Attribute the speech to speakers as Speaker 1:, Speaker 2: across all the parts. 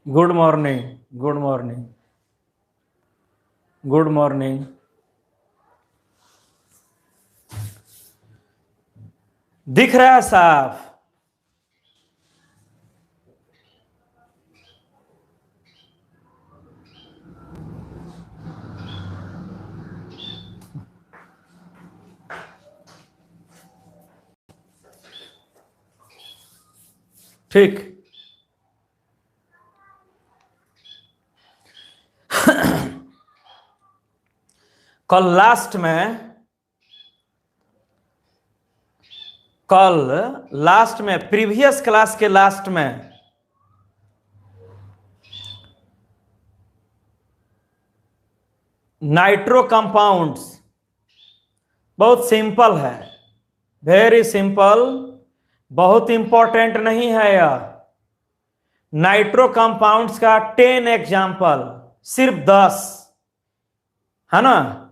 Speaker 1: Good morning. Good morning. Good morning. दिख रहा है साफ? ठीक। कल लास्ट में प्रीवियस क्लास के लास्ट में नाइट्रो कंपाउंड्स बहुत सिंपल है, वेरी सिंपल, बहुत इंपॉर्टेंट नहीं है यह। नाइट्रो कंपाउंड्स का 10 एग्जाम्पल, सिर्फ 10 है ना।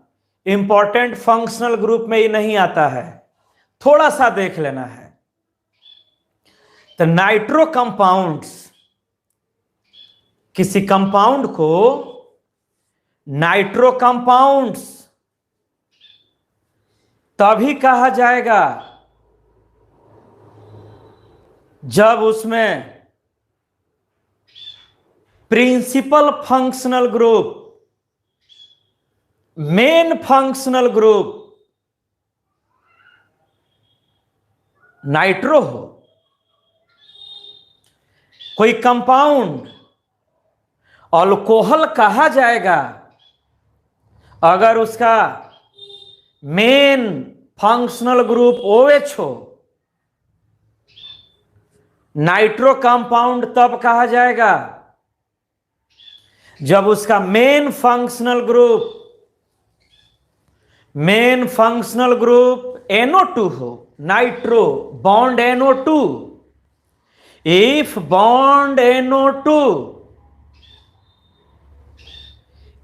Speaker 1: इंपॉर्टेंट फंक्शनल ग्रुप में ये नहीं आता है, थोड़ा सा देख लेना है। तो नाइट्रो कंपाउंड्स, किसी कंपाउंड को नाइट्रो कंपाउंड्स तभी कहा जाएगा जब उसमें principal functional group, main functional group nitro हो। कोई कंपाउंड अल्कोहल कहा जाएगा अगर उसका मेन फंक्शनल ग्रुप OH हो। नाइट्रो कंपाउंड तब कहा जाएगा जब उसका मेन फंक्शनल ग्रुप NO2 हो। Nitro bond NO2, if bond NO2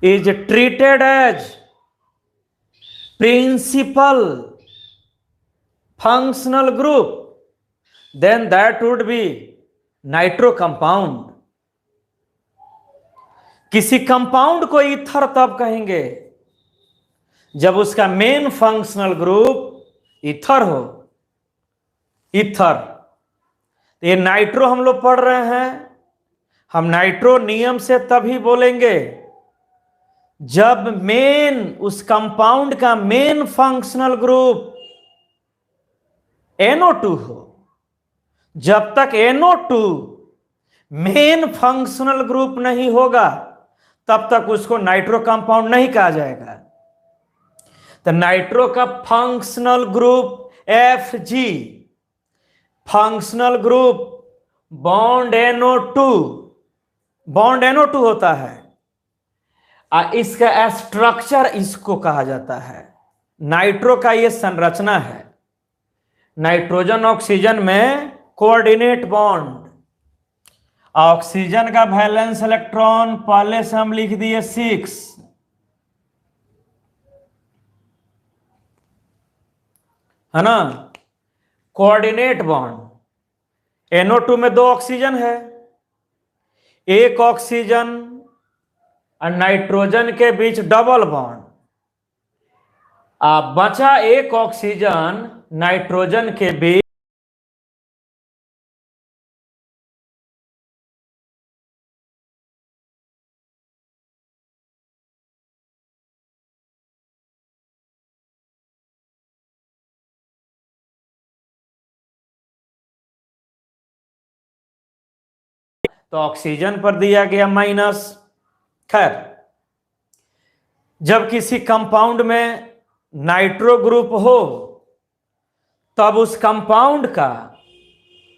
Speaker 1: is treated as principal functional group, then that would be nitro compound. किसी कंपाउंड को ईथर तब कहेंगे जब उसका मेन फंक्शनल ग्रुप ईथर हो। ईथर, ये नाइट्रो हम लोग पढ़ रहे हैं। हम नाइट्रो नियम से तभी बोलेंगे जब उस कंपाउंड का मेन फंक्शनल ग्रुप NO2 हो। जब तक NO2 मेन फंक्शनल ग्रुप नहीं होगा तब तक उसको नाइट्रो कंपाउंड नहीं कहा जाएगा। तो नाइट्रो का functional group FG, functional group bond NO2 होता है। इसका स्ट्रक्चर इसको कहा जाता है। नाइट्रो का यह संरचना है। नाइट्रोजन ऑक्सीजन में कोऑर्डिनेट बॉन्ड, ऑक्सीजन का वैलेंस इलेक्ट्रॉन पहले से हम लिख दिए 6, है ना। कोऑर्डिनेट बॉन्ड NO2 में 2 ऑक्सीजन है, एक ऑक्सीजन और नाइट्रोजन के बीच डबल बॉन्ड, बचा एक ऑक्सीजन नाइट्रोजन के बीच तो ऑक्सीजन पर दिया गया माइनस। खैर, जब किसी कंपाउंड में नाइट्रो ग्रुप हो तब उस कंपाउंड का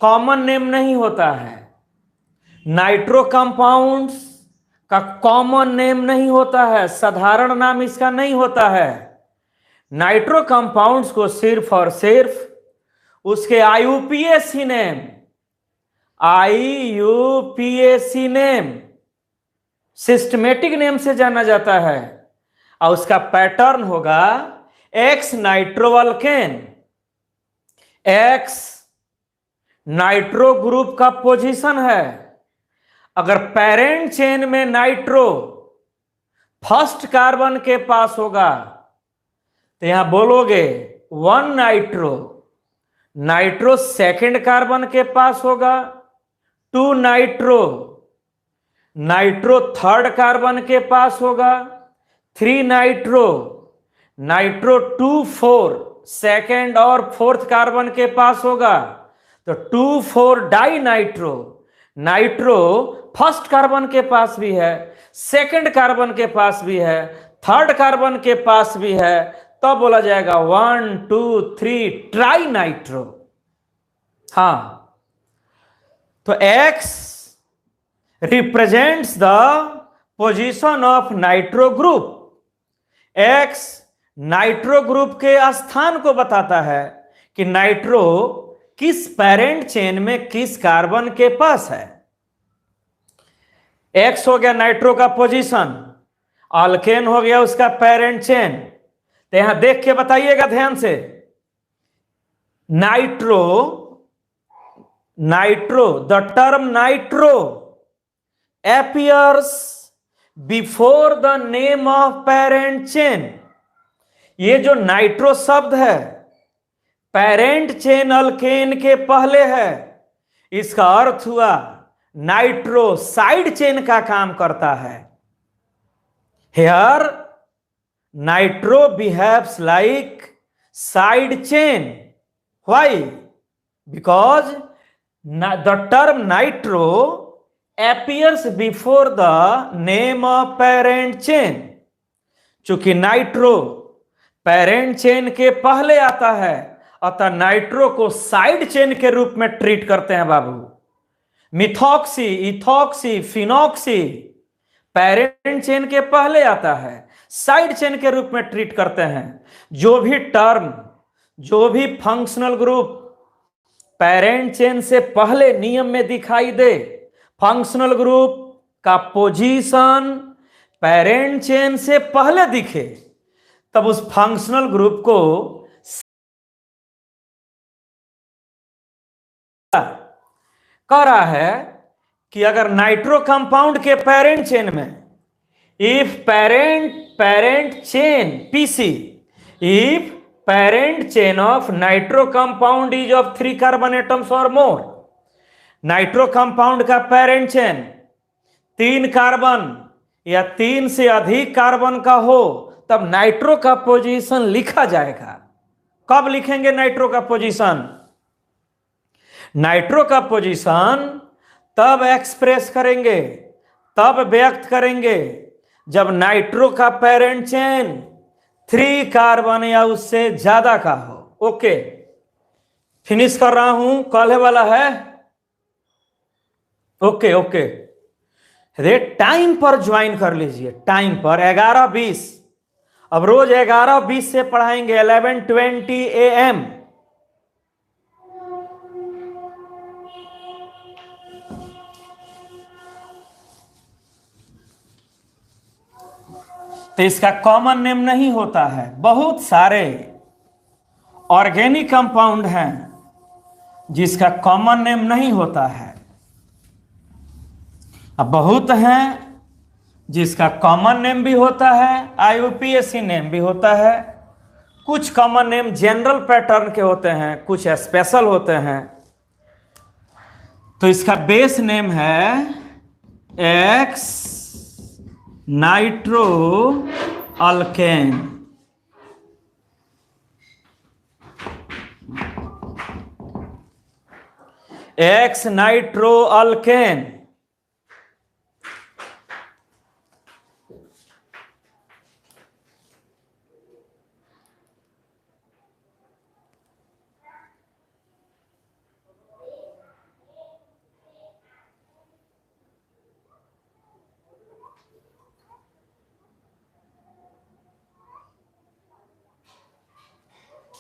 Speaker 1: कॉमन नेम नहीं होता है। नाइट्रो कंपाउंड्स का कॉमन नेम नहीं होता है, साधारण नाम इसका नहीं होता है। नाइट्रो कंपाउंड्स को सिर्फ और सिर्फ उसके IUPAC नेम, सिस्टमेटिक नेम से जाना जाता है। और उसका पैटर्न होगा X नाइट्रोअल्केन। X नाइट्रो ग्रुप का पोजीशन है अगर पेरेंट चेन में नाइट्रो फर्स्ट कार्बन के पास होगा तो यहां बोलोगे 1 नाइट्रो, नाइट्रो सेकंड कार्बन के पास होगा 2 नाइट्रो, नाइट्रो थर्ड कार्बन के पास होगा 3 नाइट्रो, नाइट्रो 2 4 सेकंड और फोर्थ कार्बन के पास होगा तो 2 4 dinitro, nitro first carbon के पास भी है, सेकंड कार्बन के पास भी है, थर्ड कार्बन के पास भी है, तब बोला जाएगा 1 2 3 ट्राई नाइट्रो। हां, तो X represents the position of nitro group. X nitro group के स्थान को बताता है कि नाइट्रो किस पेरेंट चेन में किस कार्बन के पास है। X हो गया नाइट्रो का पोजीशन, अल्केन हो गया उसका पेरेंट चेन। तो यहां देख के बताइएगा ध्यान से, nitro the term nitro appears before the name of parent chain। ये जो नाइट्रो शब्द है पेरेंट चेन अल्केन के पहले है, इसका अर्थ हुआ नाइट्रो साइड चेन का काम करता है। Here nitro behaves like side chain. Why? Because the term nitro appears before the name of parent chain। चूंकि नाइट्रो पेरेंट चेन के पहले आता है अतः नाइट्रो को साइड चेन के रूप में ट्रीट करते हैं बाबू। Methoxy, ethoxy, phenoxy parent chain के पहले आता है, साइड चेन के रूप में ट्रीट करते हैं। जो भी टर्म, जो भी फंक्शनल ग्रुप पेरेंट चेन से पहले नियम में दिखाई दे, फंक्शनल ग्रुप का पोजीशन पेरेंट चेन से पहले दिखे, तब उस फंक्शनल ग्रुप को कह रहा है कि अगर नाइट्रो कंपाउंड के पेरेंट चेन में if parent chain PC, if parent chain of nitro compound is of 3 carbon atoms और मोर, नाइट्रो कंपाउंड का पेरेंट चेन 3 कार्बन या 3 से अधिक कार्बन का हो तब नाइट्रो का पोजीशन लिखा जाएगा। कब लिखेंगे नाइट्रो का पोजीशन? नाइट्रो का पोजीशन तब एक्सप्रेस करेंगे, तब व्यक्त करेंगे जब नाइट्रो का पेरेंट चेन 3 कार्बन या उससे ज्यादा का हो। ओके, फिनिश कर रहा हूं, कॉल वाला है। ओके ओके, रे टाइम पर ज्वाइन कर लीजिए, टाइम पर 11:20। अब रोज 11:20 से पढ़ाएंगे 11:20 AM। तो इसका कॉमन नेम नहीं होता है। बहुत सारे ऑर्गेनिक कंपाउंड हैं जिसका कॉमन नेम नहीं होता है, अब बहुत हैं जिसका कॉमन नेम भी होता है, IUPAC नेम भी होता है। कुछ कॉमन नेम जनरल पैटर्न के होते हैं, कुछ स्पेशल होते हैं। तो इसका बेस नेम है x nitro alkane. X nitro alkane.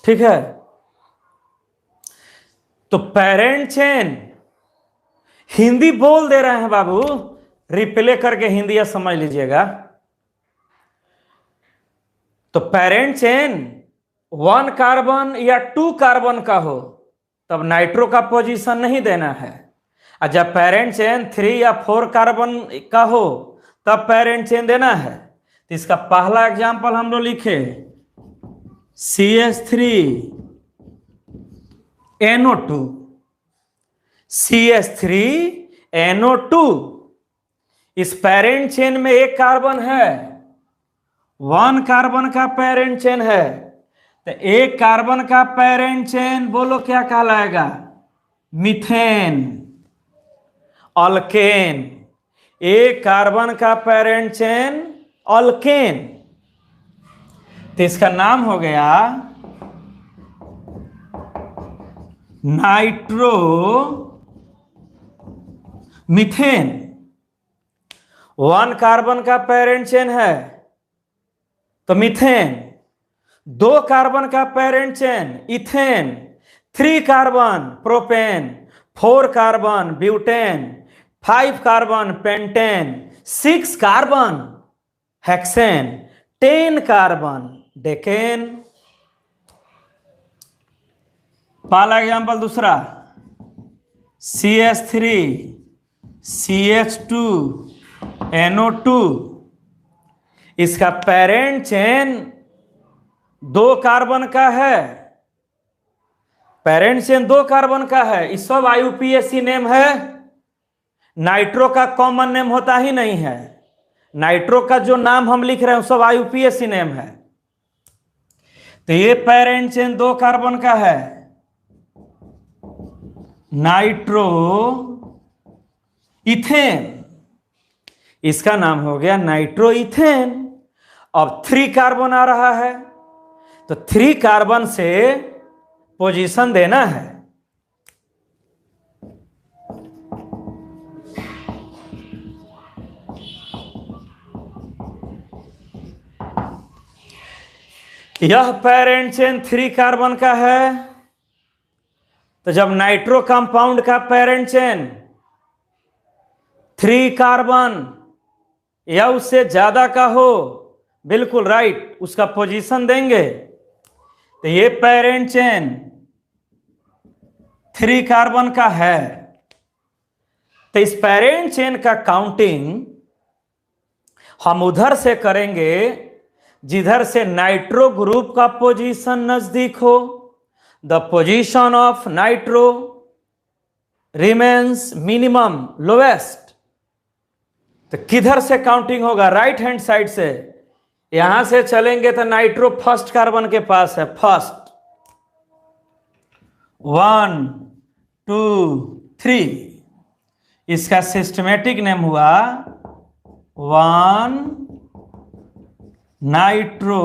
Speaker 1: ठीक है, तो पेरेंट चेन हिंदी बोल दे रहे हैं बाबू, रिप्ले करके हिंदी या समझ लीजिएगा। तो पेरेंट चेन 1 कार्बन या 2 कार्बन का हो तब नाइट्रो का पोजीशन नहीं देना है। और जब पेरेंट चेन 3 या 4 कार्बन का हो तब पेरेंट चेन देना है। तो इसका पहला एग्जांपल हम लोग लिखे CH3 NO2, CH3 NO2। इस पेरेंट चेन में एक कार्बन है, 1 कार्बन का पेरेंट चेन है। तो एक कार्बन का पेरेंट चेन बोलो क्या कहलाएगा? Methane, alkane. एक कार्बन का पेरेंट चेन अल्केन, तो इसका नाम हो गया नाइट्रो मीथेन। 1 कार्बन का पेरेंट चेन है तो मीथेन, 2 कार्बन का parent chain ethane, 3 carbon propane, 4 carbon butane, 5 carbon pentane, 6 carbon hexane, 10 carbon decane. पहला एग्जांपल। दूसरा CH3 CH2 NO2। इसका पेरेंट चेन 2 कार्बन का है, पेरेंट चेन 2 कार्बन का है। इस सब IUPAC नेम है, नाइट्रो का कॉमन नेम होता ही नहीं है। नाइट्रो का जो नाम हम लिख रहे हैं सब IUPAC नेम है। तो ये पेरेंट चेन 2 कार्बन का है, नाइट्रो इथेन, इसका नाम हो गया नाइट्रो इथेन। अब 3 कार्बन आ रहा है तो 3 कार्बन से पोजीशन देना है। यह पेरेंट चेन 3 कार्बन का है। तो जब नाइट्रो कंपाउंड का पेरेंट चेन 3 कार्बन या उससे ज्यादा का हो, बिल्कुल राइट, उसका पोजीशन देंगे। तो ये पेरेंट चेन 3 कार्बन का है। तो इस पेरेंट चेन का काउंटिंग हम उधर से करेंगे जिधर से नाइट्रो ग्रुप का पोजीशन नजदीक हो। The position of nitro remains minimum lowest. तो किधर से काउंटिंग होगा? राइट हैंड साइड से। यहां से चलेंगे तो नाइट्रो फर्स्ट कार्बन के पास है, फर्स्ट 1 2 3। इसका सिस्टमेटिक नेम हुआ 1 nitro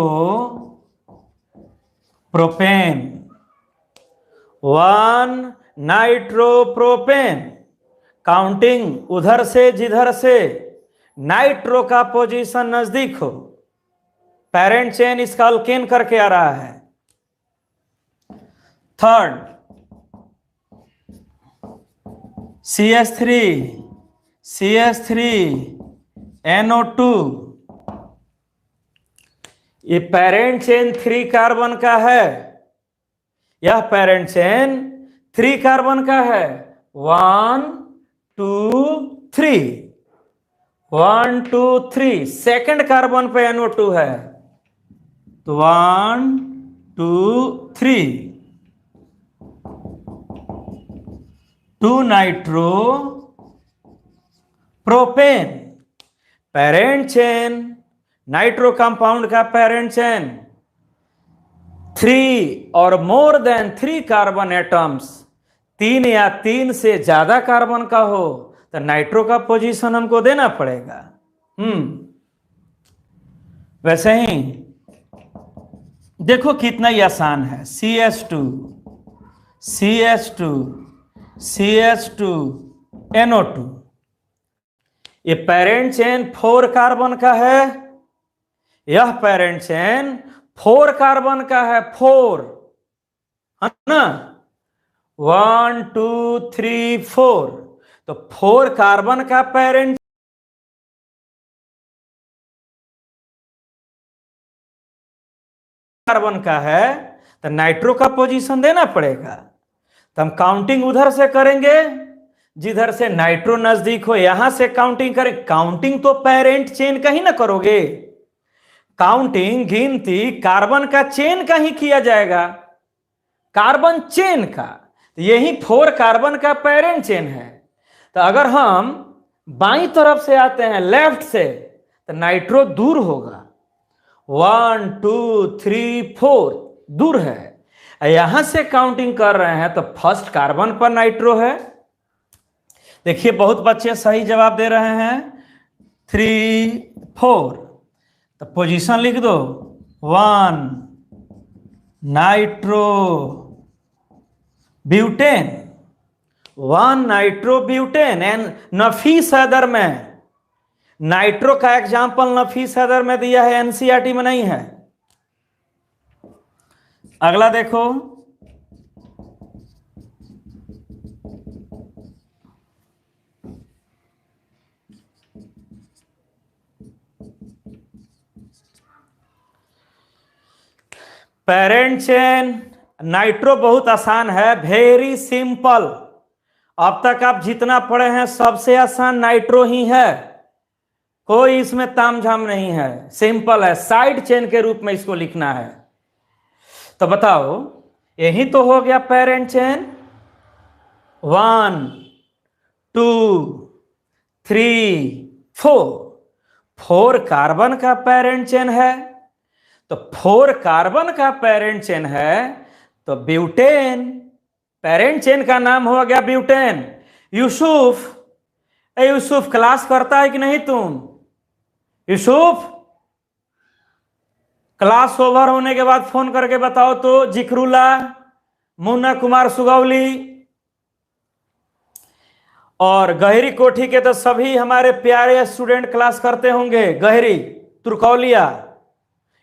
Speaker 1: propane, 1 nitro propane. Counting उधर से जिधर से नाइट्रो का पोजीशन नजदीक हो। पेरेंट चेन इसका अल्केन करके आ रहा है। Third CH3 NO2। ये पेरेंट चेन 3 कार्बन का है, यह पेरेंट चेन 3 कार्बन का है। 1 2 3, 1 2 3। सेकंड कार्बन पे NO2 है तो 1 2 3, 2 nitro propane. Parent chain nitro compound का पेरेंट चेन 3 और मोर देन 3 कार्बन एटम्स, 3 या 3 से ज्यादा कार्बन का हो तो नाइट्रो का पोजीशन हमको देना पड़ेगा। वैसे ही देखो कितना ही आसान है। CH2 NO2। ये पेरेंट चेन 4 कार्बन का है, यह पेरेंट चेन 4 कार्बन का है, 4 है ना, 1 2 3 4। तो 4 कार्बन का पेरेंट कार्बन का है तो नाइट्रो का पोजीशन देना पड़ेगा। तो हम काउंटिंग उधर से करेंगे जिधर से नाइट्रो नजदीक हो यहां से काउंटिंग करें। काउंटिंग तो पेरेंट चेन का ही ना करोगे, काउंटिंग गिनती कार्बन का चेन का ही किया जाएगा, कार्बन चेन का। तो यही 4 कार्बन का पेरेंट चेन है। तो अगर हम बाईं तरफ से आते हैं लेफ्ट से तो नाइट्रो दूर होगा, 1 2 3 4 दूर है। यहां से काउंटिंग कर रहे हैं तो फर्स्ट कार्बन पर नाइट्रो है। देखिए बहुत बच्चे सही जवाब दे रहे हैं, 3 4। तो पोजीशन लिख दो, 1 nitro butane, 1 nitro butane. And Nafees Haider में नाइट्रो का एग्जाम्पल नफीस हैदर में दिया है, एनसीईआरटी में नहीं है। अगला देखो, पेरेंट चेन नाइट्रो बहुत आसान है, वेरी सिंपल। अब तक आप जितना पढ़े हैं सबसे आसान नाइट्रो ही है, कोई इसमें तामझाम नहीं है, सिंपल है। साइड चेन के रूप में इसको लिखना है। तो बताओ, यही तो हो गया पेरेंट चेन, 1 2 3 4, 4 कार्बन का पेरेंट चेन है। तो 4 कार्बन का पेरेंट चेन है तो ब्यूटेन, पेरेंट चेन का नाम हो गया ब्यूटेन। यूसुफ, यूसुफ क्लास करता है कि नहीं तुम? यूसुफ, क्लास ओवर होने के बाद फोन करके बताओ तो। जिक्रुल्लाह, मुन्ना कुमार सुगौली और गहरी कोठी के तो सभी हमारे प्यारे स्टूडेंट क्लास करते होंगे। गहरी, तुर्कौलिया,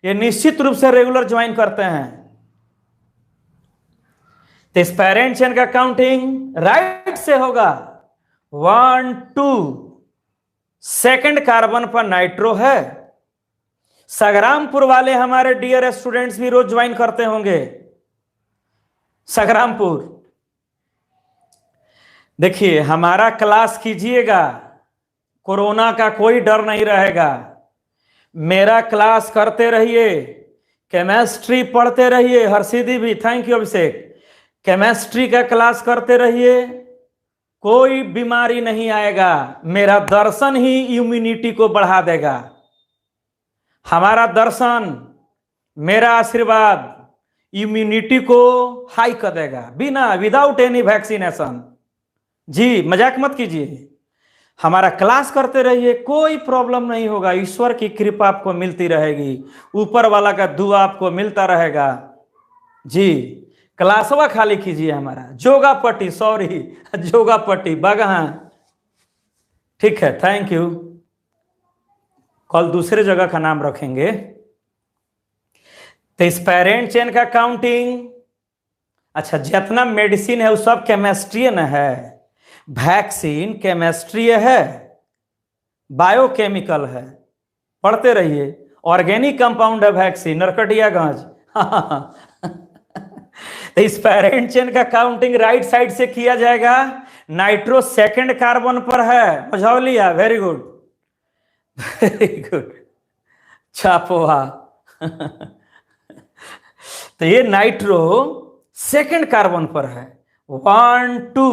Speaker 1: ये निश्चित रूप से रेगुलर ज्वाइन करते हैं। तो इस पेरेंट चेन का काउंटिंग राइट से होगा, 1 2, सेकंड कार्बन पर नाइट्रो है। संग्रामपुर वाले हमारे डियर स्टूडेंट्स भी रोज ज्वाइन करते होंगे। संग्रामपुर, देखिए हमारा क्लास कीजिएगा, कोरोना का कोई डर नहीं रहेगा। मेरा क्लास करते रहिए, केमिस्ट्री पढ़ते रहिए। हर्षिदी भी, थैंक यू अभिषेक। केमिस्ट्री का क्लास करते रहिए, कोई बीमारी नहीं आएगा। मेरा दर्शन ही इम्यूनिटी को बढ़ा देगा। हमारा दर्शन, मेरा आशीर्वाद इम्यूनिटी को हाई कर देगा, बिना विदाउट एनी वैक्सीनेशन। जी मजाक मत कीजिए, हमारा क्लास करते रहिए, कोई प्रॉब्लम नहीं होगा। ईश्वर की कृपा आपको मिलती रहेगी, ऊपर वाला का दुआ आपको मिलता रहेगा। जी क्लासवा खाली कीजिए हमारा। जोगापट्टी, सॉरी जोगापट्टी बगहा, ठीक है, थैंक यू। कल दूसरे जगह का नाम रखेंगे। तो इस पेरेंट चेन का काउंटिंग, अच्छा जितना मेडिसिन है वो सब केमिस्ट्री न है। वैक्सीन केमिस्ट्री है, बायोकेमिकल है, पढ़ते रहिए। ऑर्गेनिक कंपाउंड है वैक्सीन, नरकटियागंज। तो इस पेरेंट चेन का काउंटिंग राइट साइड से किया जाएगा। नाइट्रो सेकंड कार्बन पर है, Majhaulia, very good very good, Chhapoha. तो ये नाइट्रो सेकंड कार्बन पर है, 1 2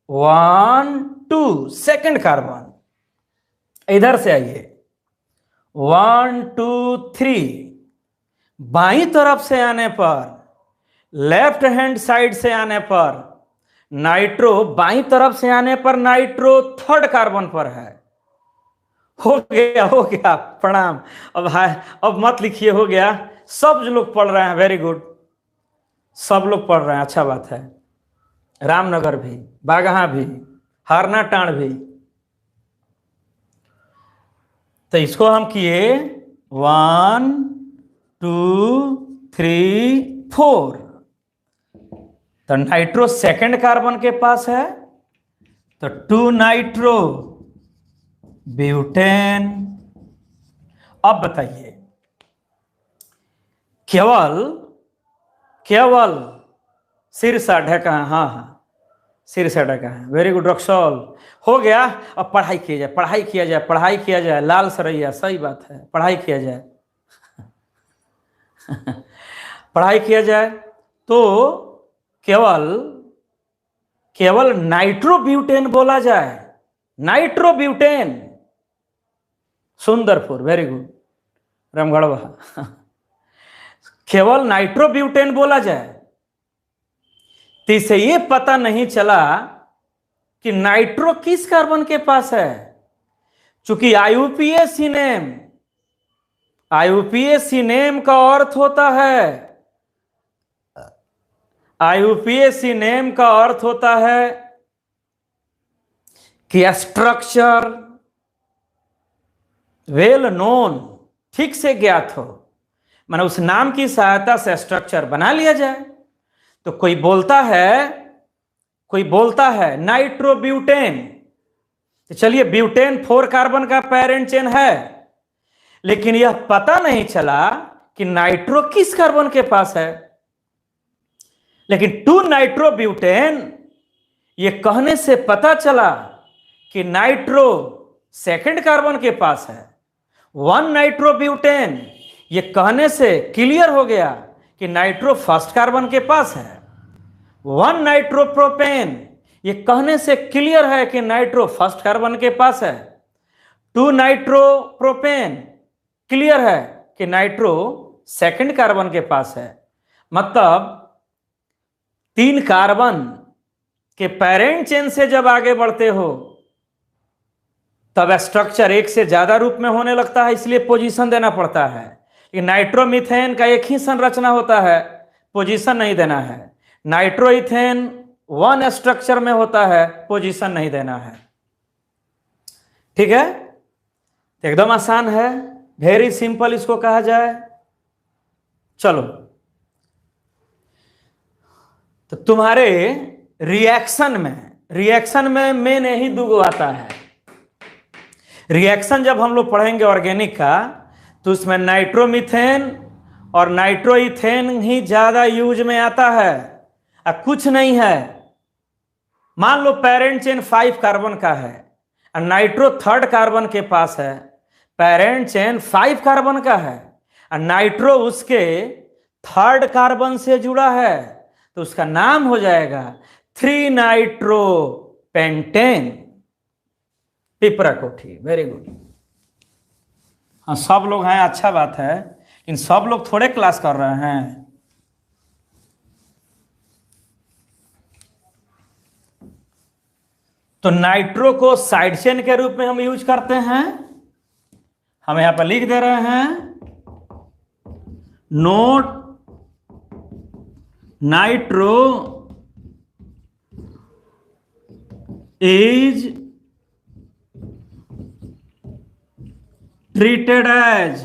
Speaker 1: 1 2, सेकंड कार्बन। इधर से आइए, 1 2 3, बाईं तरफ से आने पर, लेफ्ट हैंड साइड से आने पर नाइट्रो, बाईं तरफ से आने पर नाइट्रो थर्ड कार्बन पर है। हो गया, प्रणाम। अब मत लिखिए, हो गया। सब लोग पढ़ रहे हैं, वेरी गुड, सब लोग पढ़ रहे हैं, अच्छा बात है। रामनगर भी, बागहा भी, हारना टाण भी। तो इसको हम किए 1 2 3 4। तो नाइट्रो सेकंड कार्बन के पास है, तो 2 नाइट्रो ब्यूटेन। अब बताइए, केवल शीर्षा ढका, हाँ, सिरसा का है। वेरी गुड रक्सौल, हो गया। अब पढ़ाई किया जाए, पढ़ाई किया जाए, पढ़ाई किया जाए। लाल सरैया, सही बात है, पढ़ाई किया जाए। पढ़ाई किया जाए तो केवल केवल नाइट्रोब्यूटेन बोला जाए। नाइट्रोब्यूटेन, सुंदरपुर, वेरी गुड रामगढ़वा। केवल नाइट्रोब्यूटेन बोला जाए तो इसे यह पता नहीं चला कि नाइट्रो किस कार्बन के पास है। चूंकि आईयूपीएसी नेम का अर्थ होता है, आईयूपीएसी नेम का अर्थ होता है कि स्ट्रक्चर वेल नोन, ठीक से ज्ञात हो, माने उस नाम की सहायता से स्ट्रक्चर बना लिया जाए। तो कोई बोलता है नाइट्रोब्यूटेन, तो चलिए ब्यूटेन 4 कार्बन का पेरेंट चेन है, लेकिन यह पता नहीं चला कि नाइट्रो किस कार्बन के पास है। लेकिन 2 नाइट्रोब्यूटेन, यह कहने से पता चला कि नाइट्रो सेकंड कार्बन के पास है। 1 नाइट्रोब्यूटेन, यह कहने से क्लियर हो गया कि नाइट्रो फर्स्ट कार्बन के पास है। 1 नाइट्रोप्रोपेन, यह कहने से क्लियर है कि नाइट्रो फर्स्ट कार्बन के पास है। 2 नाइट्रोप्रोपेन, क्लियर है कि नाइट्रो सेकंड कार्बन के पास है। मतलब 3 कार्बन के पेरेंट चेन से जब आगे बढ़ते हो तब स्ट्रक्चर एक से ज्यादा रूप में होने लगता है, इसलिए पोजीशन देना पड़ता है। कि नाइट्रोमीथेन का एक ही संरचना होता है, पोजीशन नहीं देना है। नाइट्रोइथेन 1 स्ट्रक्चर में होता है, पोजीशन नहीं देना है। ठीक है, एकदम आसान है, वेरी सिंपल इसको कहा जाए। चलो, तो तुम्हारे रिएक्शन में मेन यही 2 आता है। रिएक्शन जब हम लोग पढ़ेंगे ऑर्गेनिक का, तो उसमें नाइट्रोमीथेन और नाइट्रोइथेन ही ज्यादा यूज में आता है, कुछ नहीं है। मान लो पेरेंट चेन 5 कार्बन का है और नाइट्रो 3rd कार्बन के पास है। पेरेंट चेन 5 कार्बन का है और नाइट्रो उसके 3rd कार्बन से जुड़ा है, तो उसका नाम हो जाएगा 3 nitro pentane. Pipra Kothi, very good. हाँ, सब लोग हैं, अच्छा बात है, इन सब लोग थोड़े क्लास कर रहे हैं। तो नाइट्रो को साइड चेन के रूप में हम यूज करते हैं। हम यहां पर लिख दे रहे हैं, note nitro is treated as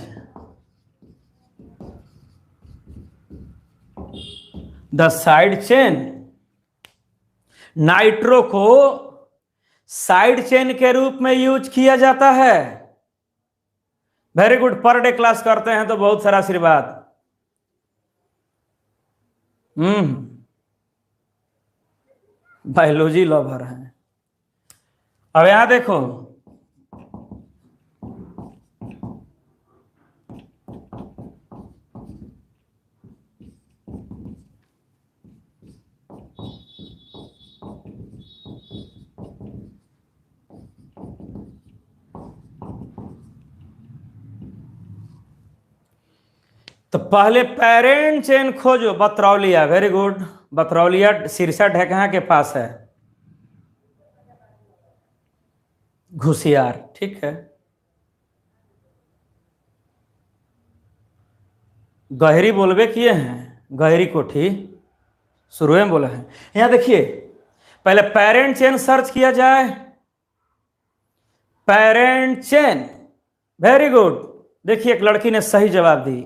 Speaker 1: the side chain. Nitro को साइड चेन के रूप में यूज किया जाता है। Very good, per day class करते हैं तो बहुत सारा आशीर्वाद। बायोलॉजी लवर है। अब यहां देखो, तो पहले पेरेंट चेन खोजो, बतरौलिया, वेरी गुड। बतरौलिया सिरसा ढेकहा के पास है। घुसियार, ठीक है। गहरी बोलबे किए हैं, गहरी कोठी शुरू में बोला है। यहां देखिए, पहले पेरेंट चेन सर्च किया जाए। Parent chain, very good. देखिए, एक लड़की ने सही जवाब दी।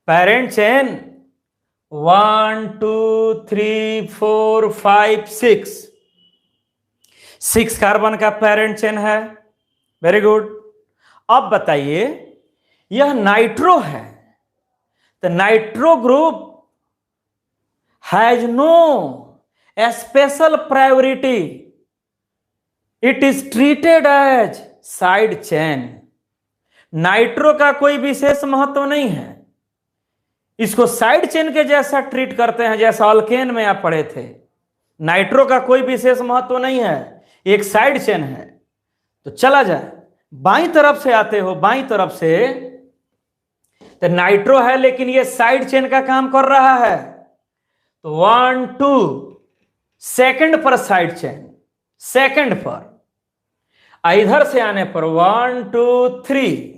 Speaker 1: पेरेंट चेन 1 2 3 4 5 6 कार्बन का पेरेंट चेन है। Very good. अब बताइए, यह नाइट्रो है, तो nitro group has no special priority, it is treated as side chain. Nitro का कोई विशेष महत्व नहीं है, इसको साइड चेन के जैसा ट्रीट करते हैं, जैसा अल्केन में आप पढ़े थे। नाइट्रो का कोई विशेष महत्व नहीं है, एक साइड चेन है। तो चला जाए, बाईं तरफ से आते हो, बाईं तरफ से तो नाइट्रो है, लेकिन ये साइड चेन का काम कर रहा है। तो 1 2 सेकंड पर साइड चेन, सेकंड पर। इधर से आने पर 1 2 3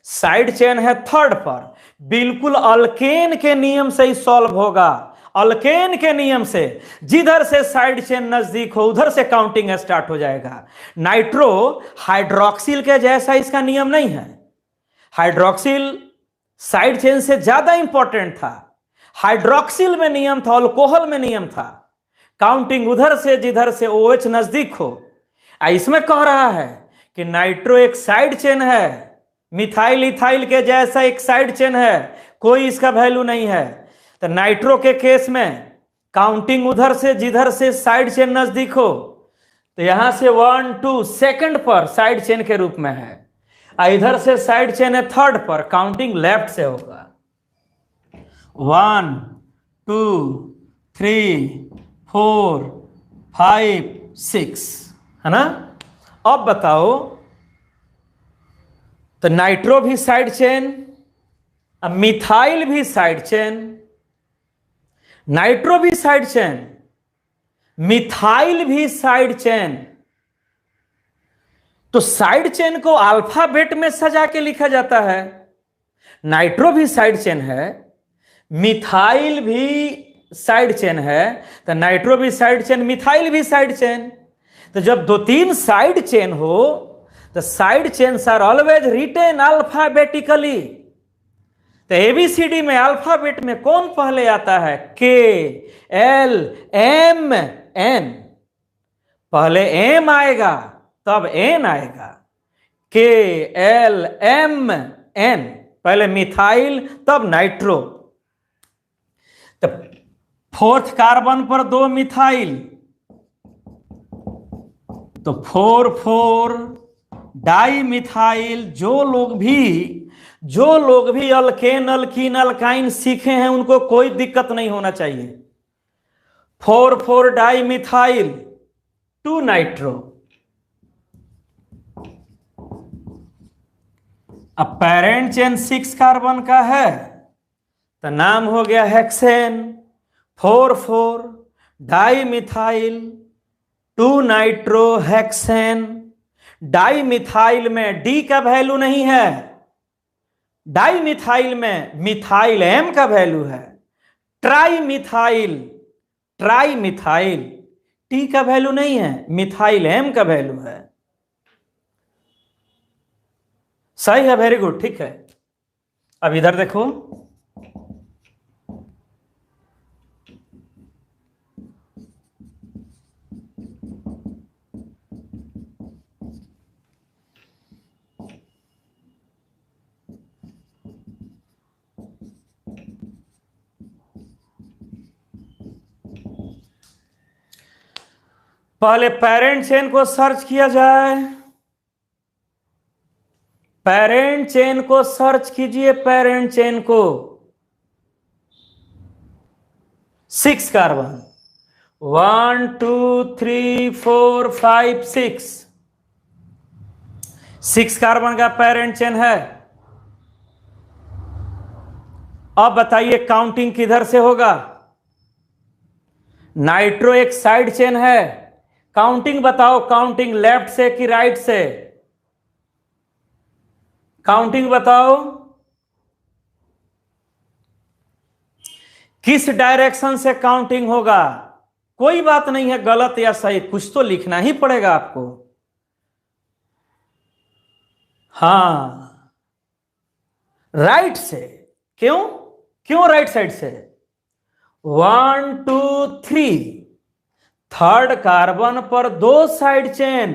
Speaker 1: साइड चेन है थर्ड पर। बिल्कुल अल्केन के नियम से ही सॉल्व होगा। अल्केन के नियम से जिधर से साइड चेन नजदीक हो उधर से काउंटिंग स्टार्ट हो जाएगा। नाइट्रो हाइड्रोक्सिल के जैसा इसका नियम नहीं है। हाइड्रोक्सिल साइड चेन से ज्यादा इंपॉर्टेंट था। हाइड्रोक्सिल में नियम था, अल्कोहल में नियम था, काउंटिंग उधर से जिधर से OH नजदीक हो। इसमें कह रहा है कि नाइट्रो एक साइड चेन है, मिथाइल इथाइल के जैसा एक साइड चेन है, कोई इसका वैल्यू नहीं है। तो नाइट्रो के केस में काउंटिंग उधर से जिधर से साइड चेन नजदीक हो। तो यहां से 1 2 सेकंड पर साइड चेन के रूप में है, इधर से साइड चेन है थर्ड पर, काउंटिंग लेफ्ट से होगा। 1 2 3 4 5 6, है ना। अब बताओ, तो नाइट्रो भी साइड चेन, अब मिथाइल भी साइड चेन, नाइट्रो भी साइड चेन, मिथाइल भी साइड चेन। तो साइड चेन को अल्फाबेट में सजा के लिखा जाता है। नाइट्रो भी साइड चेन है, मिथाइल भी साइड चेन है, तो नाइट्रो भी साइड चेन, मिथाइल भी साइड चेन। तो जब 2-3 साइड चेन हो तो side chains are always written alphabetically. तो ABCD में अल्फाबेट में कौन पहले आता है? KLMN। पहले M आएगा तब N आएगा। KLMN, पहले मिथाइल तब नाइट्रो। तो फोर्थ कार्बन पर 2 मिथाइल, तो 4 डाई मिथाइल। जो लोग भी अल्केन अल्कीन अल्काइन सीखे हैं उनको कोई दिक्कत नहीं होना चाहिए। 4 डाई मिथाइल 2 नाइट्रो। अब पेरेंट चेन 6 कार्बन का है तो नाम हो गया hexane. 4 die methyl 2 nitro hexane. Di methyl में डी का वैल्यू नहीं है, डाई मिथाइल में मिथाइल M का वैल्यू है। ट्राई मिथाइल टी का वैल्यू नहीं है, मिथाइल M का वैल्यू है। सही है, वेरी गुड, ठीक है। अब इधर देखो, पहले पेरेंट चेन को सर्च किया जाए। पेरेंट चेन को सर्च कीजिए, पेरेंट चेन को। 6 कार्बन, 1 2 3 4 5 6 कार्बन का पेरेंट चेन है। अब बताइए काउंटिंग किधर से होगा? नाइट्रो एक साइड चेन है, काउंटिंग बताओ, काउंटिंग लेफ्ट से कि राइट से? काउंटिंग बताओ, किस डायरेक्शन से काउंटिंग होगा? कोई बात नहीं है गलत या सही, कुछ तो लिखना ही पड़ेगा आपको। हां, राइट से। क्यों राइट साइड से? 1 2 3 थर्ड कार्बन पर 2 साइड चेन।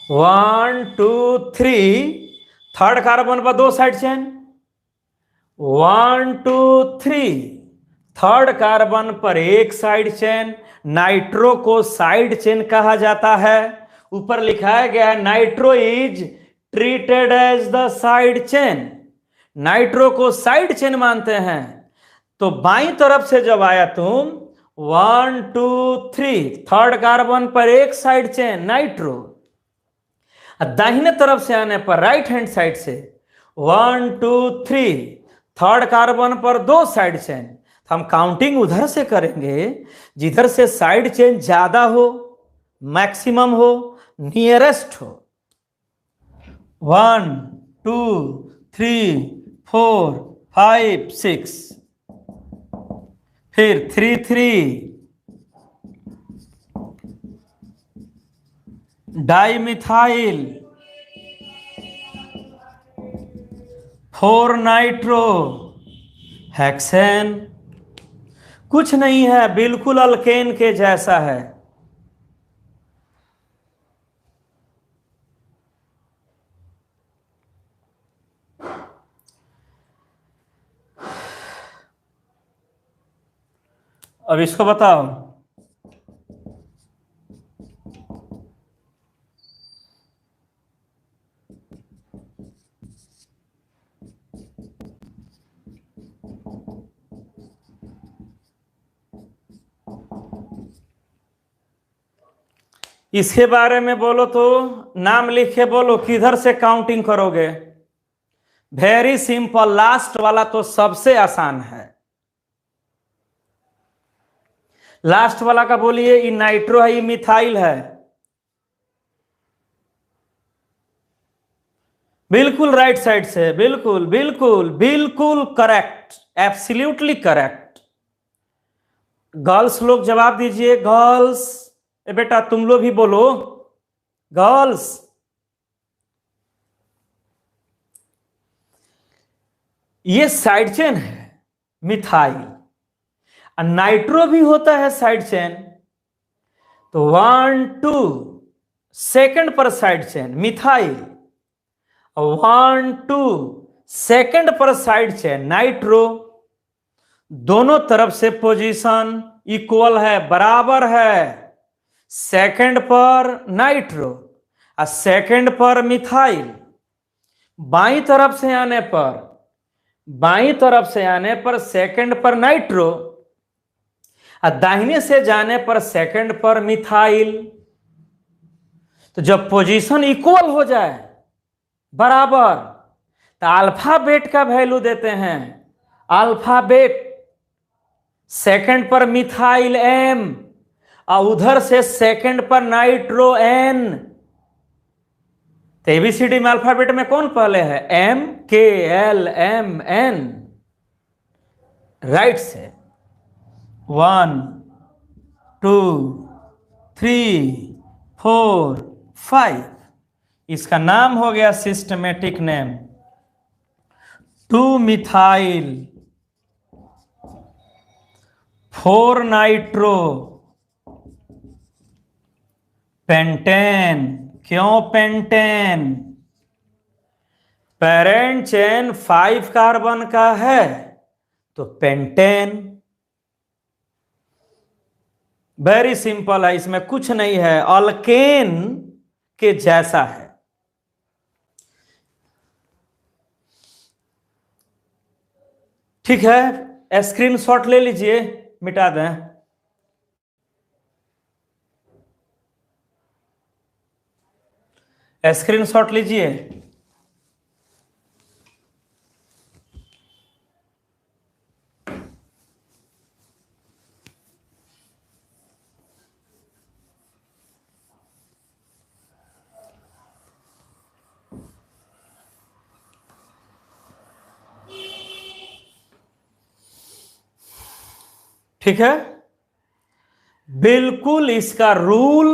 Speaker 1: 1 2 3 थर्ड कार्बन पर 2 साइड चेन। 1 2 3 थर्ड कार्बन पर एक साइड चेन, नाइट्रो को साइड चेन कहा जाता है। ऊपर लिखाया गया है nitro is treated as the side chain, nitro को साइड चेन मानते हैं। तो बाईं तरफ से जब आया तुम 1 2 3, थर्ड कार्बन पर एक साइड चेन नाइट्रो, दाहिने तरफ से आने पर राइट हैंड साइड से 1 2 3, थर्ड कार्बन पर दो साइड चेन। हम काउंटिंग उधर से करेंगे जिधर से साइड चेन ज्यादा हो, मैक्सिमम हो, नियरेस्ट हो। 1 2 3 4 5 6, फिर 3 3, डाइमिथाइल, 4 नाइट्रो हेक्सेन। कुछ नहीं है, बिल्कुल अल्केन के जैसा है। अब इसको बताओ, इसके बारे में बोलो तो नाम लिख के बोलो, किधर से काउंटिंग करोगे? वेरी सिंपल, लास्ट वाला तो सबसे आसान है। लास्ट वाला का बोलिए, ये नाइट्रो है, ये मिथाइल है। बिल्कुल राइट साइड से, बिल्कुल बिल्कुल बिल्कुल करेक्ट, एब्सोल्युटली करेक्ट। गर्ल्स लोग जवाब दीजिए, गर्ल्स। ए बेटा तुम लोग भी बोलो, गर्ल्स। ये साइड चेन है मिथाइल, नाइट्रो भी होता है साइड चेन। तो 1 2 सेकंड पर साइड चेन मिथाइल, 1 2 सेकंड पर साइड चेन नाइट्रो। दोनों तरफ से पोजीशन इक्वल है, बराबर है। सेकंड पर नाइट्रो और सेकंड पर मिथाइल। बाईं तरफ से आने पर, बाईं तरफ से आने पर सेकंड पर नाइट्रो और दाहिने से जाने पर सेकंड पर मिथाइल। तो जब पोजीशन इक्वल हो जाए, बराबर, तो अल्फाबेट का वैल्यू देते हैं। अल्फाबेट, सेकंड पर मिथाइल एम और उधर से सेकंड पर नाइट्रो एन। तो एबीसीडी में अल्फाबेट में कौन पहले है? एम, के, एल, एम, एन। राइट से 1 2 3 4 5, इसका नाम हो गया systematic name 2 methyl 4 nitro pentane. क्यों पेंटेन? पेरेंट चेन 5 कार्बन का है तो पेंटेन। वेरी सिंपल है, इसमें कुछ नहीं है, अल्केन के जैसा है। ठीक है, स्क्रीनशॉट ले लीजिए, मिटा दें। स्क्रीनशॉट लीजिए। ठीक है, बिल्कुल इसका रूल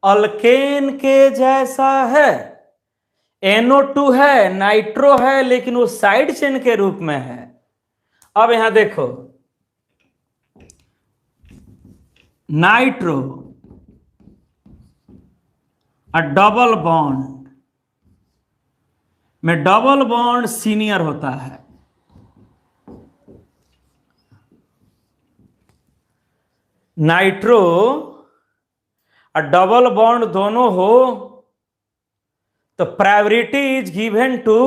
Speaker 1: अल्केन के जैसा है। NO2 है, नाइट्रो है, लेकिन वो साइड चेन के रूप में है। अब यहां देखो, नाइट्रो और डबल बॉन्ड में डबल बॉन्ड सीनियर होता है। नाइट्रो और डबल बॉन्ड दोनों हो तो priority is given to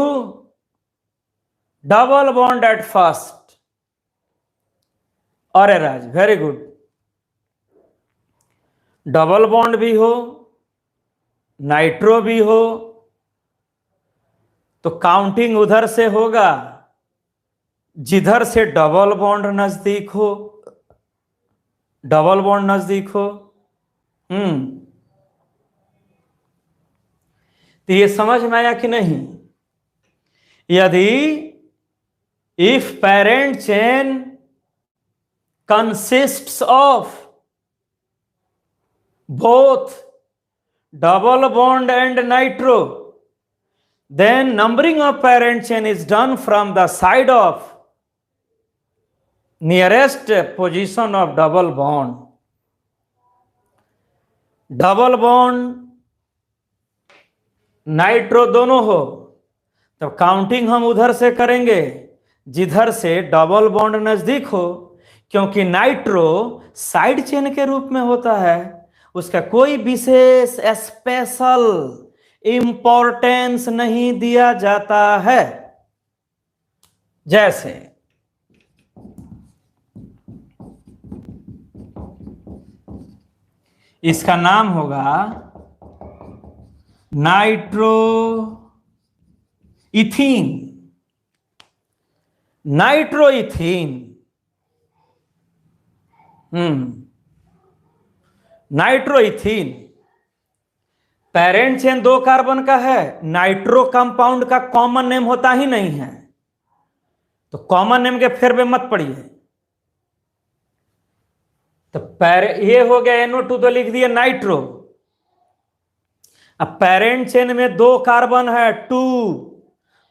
Speaker 1: double bond at first. अरे Raj, very good. Double bond भी हो, नाइट्रो भी हो, तो काउंटिंग उधर से होगा जिधर से डबल बॉन्ड नजदीक हो। डबल बॉन्ड नजदीक हो। तो ये समझ में आया कि नहीं? यदि if parent chain consists of both double bond and nitro, then numbering of parent chain is done from the side of nearest position of double bond. Double bond nitro दोनों हो तब काउंटिंग हम उधर से करेंगे जिधर से डबल बॉन्ड नजदीक हो, क्योंकि नाइट्रो साइड चेन के रूप में होता है, उसका कोई विशेष स्पेशल इंपॉर्टेंस नहीं दिया जाता है। जैसे इसका नाम होगा nitro ethene. Nitro ethene, nitro ethene parent chain 2 carbon का है, नाइट्रो कंपाउंड का कॉमन नेम होता ही नहीं है, तो कॉमन नेम के फेर में मत पड़िए। तो ये हो गया NO2 तो लिख दिए नाइट्रो। अब पेरेंट चेन में 2 कार्बन है,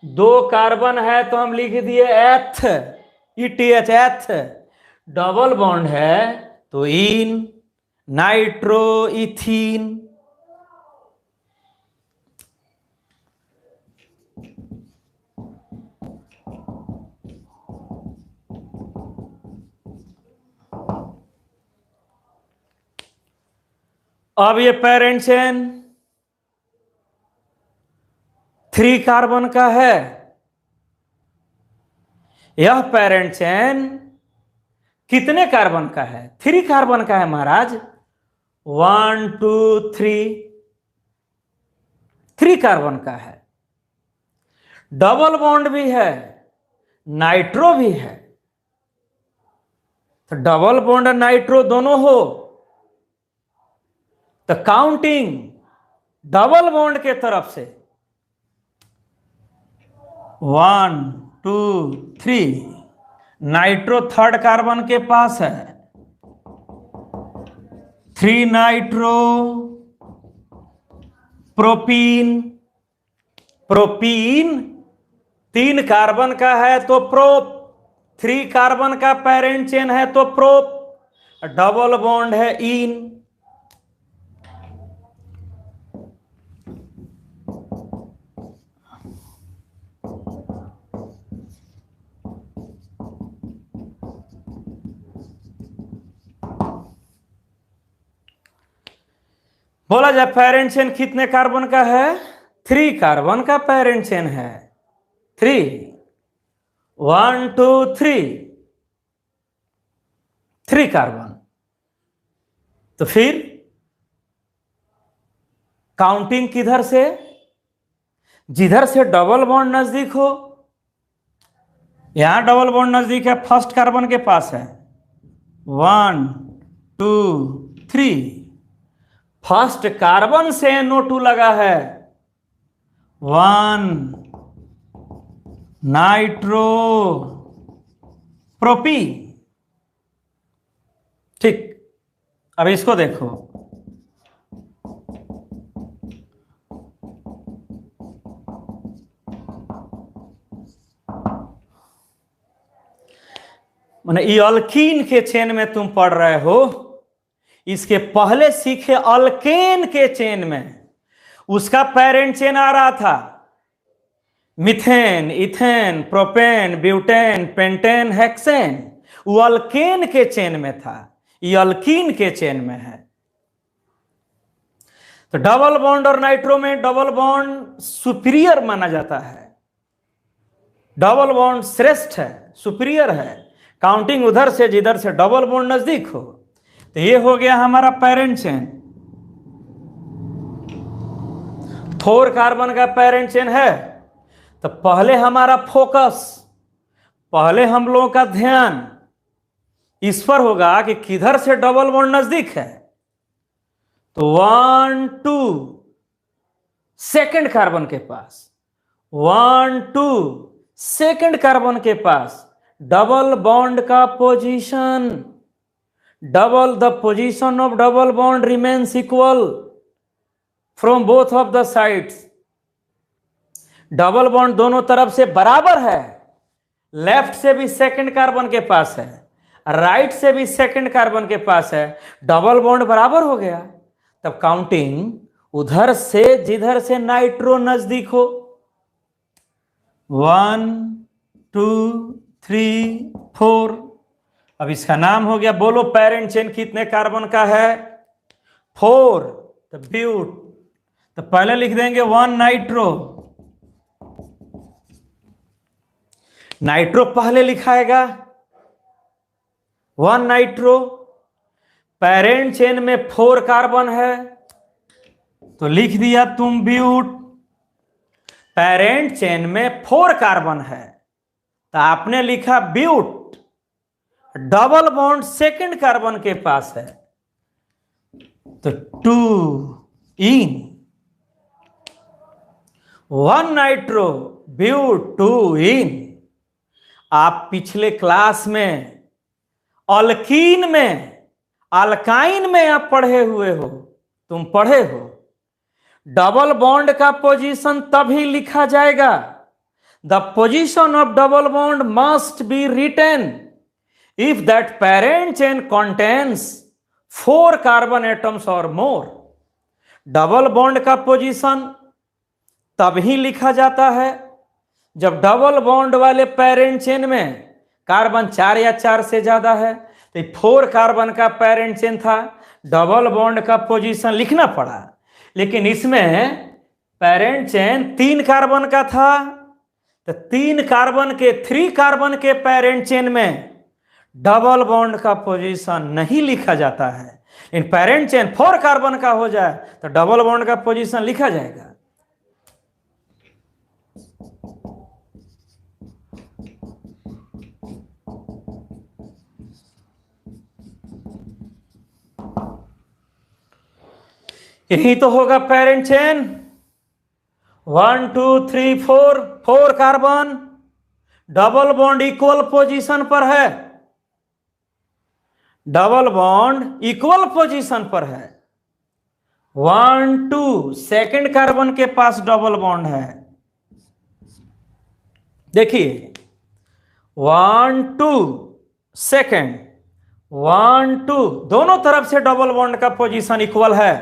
Speaker 1: 2 कार्बन है तो हम लिख दिए एथ, ETH एथ। डबल बॉन्ड है तो इन, नाइट्रो इथीन। अब ये पेरेंट चेन 3 कार्बन का है। यह पेरेंट चेन कितने कार्बन का है? 3 कार्बन का है महाराज। 1 2 3 कार्बन का है। डबल बॉन्ड भी है, नाइट्रो भी है, तो डबल बॉन्ड और नाइट्रो दोनों हो तो काउंटिंग डबल बॉन्ड के तरफ से 1 2 3। नाइट्रो 3rd कार्बन के पास है, 3 नाइट्रो प्रोपीन। प्रोपीन 3 कार्बन का है तो प्रोप, 3 कार्बन का पेरेंट चेन है तो प्रोप, डबल बॉन्ड है इन। बोला जाए पेरेंट चेन कितने कार्बन का है? 3 कार्बन का पेरेंट चेन है। 3 1 2 3 कार्बन। तो फिर काउंटिंग किधर से? जिधर से डबल बॉन्ड नजदीक हो। यहां डबल बॉन्ड नजदीक है, 1st कार्बन के पास है। 1 2 3। 1st कार्बन से NO2 लगा है। 1 नाइट्रो प्रोपीन। ठीक, अब इसको देखो। माने ये अल्कीन के चेन में तुम पढ़ रहे हो, इसके पहले सीखे अल्केन के चेन में उसका पेरेंट चेन आ रहा था methane, ethane, propane, butane, pentane, hexane. वो अल्केन के चेन में था। ये अल्कीन के चेन में है। तो डबल बॉन्ड और नाइट्रो में डबल बॉन्ड सुपीरियर माना जाता है, डबल बॉन्ड श्रेष्ठ है, सुपीरियर है। काउंटिंग उधर से जिधर से डबल बॉन्ड नजदीक हो। तो ये हो गया हमारा पेरेंट चेन। 4 कार्बन का पेरेंट चेन है। तो पहले हमारा फोकस, पहले हम लोगों का ध्यान इस पर होगा कि किधर से डबल बॉन्ड नजदीक है। तो 1 2 सेकंड कार्बन के पास, 1 2 सेकंड कार्बन के पास डबल बॉन्ड का position, double the position of double bond remains equal from both of the sides. Double bond दोनों तरफ से बराबर है। लेफ्ट से भी सेकंड कार्बन के पास है, राइट से भी सेकंड कार्बन के पास है, डबल बॉन्ड बराबर हो गया। तब काउंटिंग उधर से जिधर से नाइट्रो नजदीक हो, 1 2 3 4। अब इसका नाम हो गया, बोलो पेरेंट चेन कितने कार्बन का है? 4। तो ब्यूट, तो पहले लिख देंगे 1 नाइट्रो, नाइट्रो पहले लिखाएगा 1 नाइट्रो। पेरेंट चेन में 4 कार्बन है तो लिख दिया तुम ब्यूट। पेरेंट चेन में 4 कार्बन है तो आपने लिखा but. Double bond second carbon के पास है तो 2 इन, 1 नाइट्रो ब्यूट 2 इन। आप पिछले क्लास में अल्कीन में, अल्काइन में आप पढ़े हुए हो, तुम पढ़े हो डबल बॉन्ड का पोजीशन तभी लिखा जाएगा, the position of double bond must be written if that parent chain contains 4 carbon atoms और मोर। डबल बॉन्ड का पोजीशन तभी लिखा जाता है जब डबल बॉन्ड वाले पेरेंट चेन में कार्बन 4 या 4 से ज्यादा है। तो 4 कार्बन का पेरेंट चेन था, डबल बॉन्ड का पोजीशन लिखना पड़ा। लेकिन इसमें पेरेंट चेन 3 कार्बन का था तो 3 कार्बन के 3 कार्बन के पेरेंट चेन में डबल बॉन्ड का पोजीशन नहीं लिखा जाता है। इन पेरेंट चेन 4 कार्बन का हो जाए तो डबल बॉन्ड का पोजीशन लिखा जाएगा। यही तो होगा parent chain. 1 2 3 4, 4 carbon double bond equal position पर है, डबल बॉन्ड इक्वल पोजीशन पर है। 1 2 सेकंड कार्बन के पास डबल बॉन्ड है। देखिए 1 2 सेकंड, 1 2 दोनों तरफ से डबल बॉन्ड का पोजीशन इक्वल है।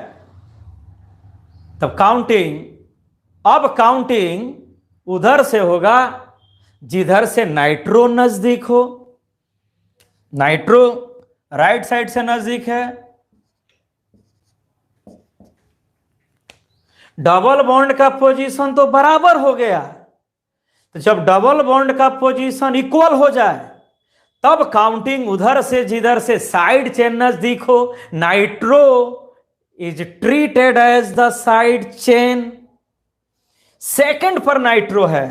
Speaker 1: तब काउंटिंग, अब काउंटिंग उधर से होगा जिधर से नाइट्रो नजदीक हो। नाइट्रो राइट साइड से नजदीक है, डबल बॉन्ड का पोजीशन तो बराबर हो गया। तो जब डबल बॉन्ड का पोजीशन इक्वल हो जाए तब काउंटिंग उधर से जिधर से साइड चेन नजदीक हो, nitro is treated as the side chain. Second पर नाइट्रो है,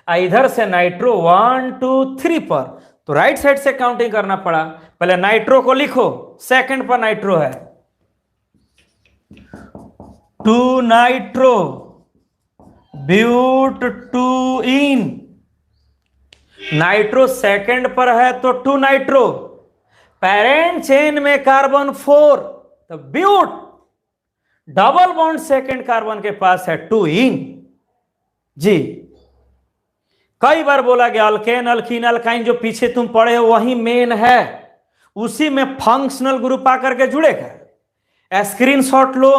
Speaker 1: इधर से नाइट्रो 1 2 3 पर, तो राइट साइड से काउंटिंग करना पड़ा। पहले नाइट्रो को लिखो, सेकंड पर नाइट्रो है 2 nitro but 2 ene. Nitro second पर है तो 2 नाइट्रो, पेरेंट चेन में कार्बन 4 तो but double bond second carbon के पास है 2 इन। जी कई बार बोला गया अल्केन अल्कीन अल्काइन जो पीछे तुम पढ़े हो वही मेन है, उसी में फंक्शनल ग्रुप आकर के जुड़ेगा। स्क्रीनशॉट लो।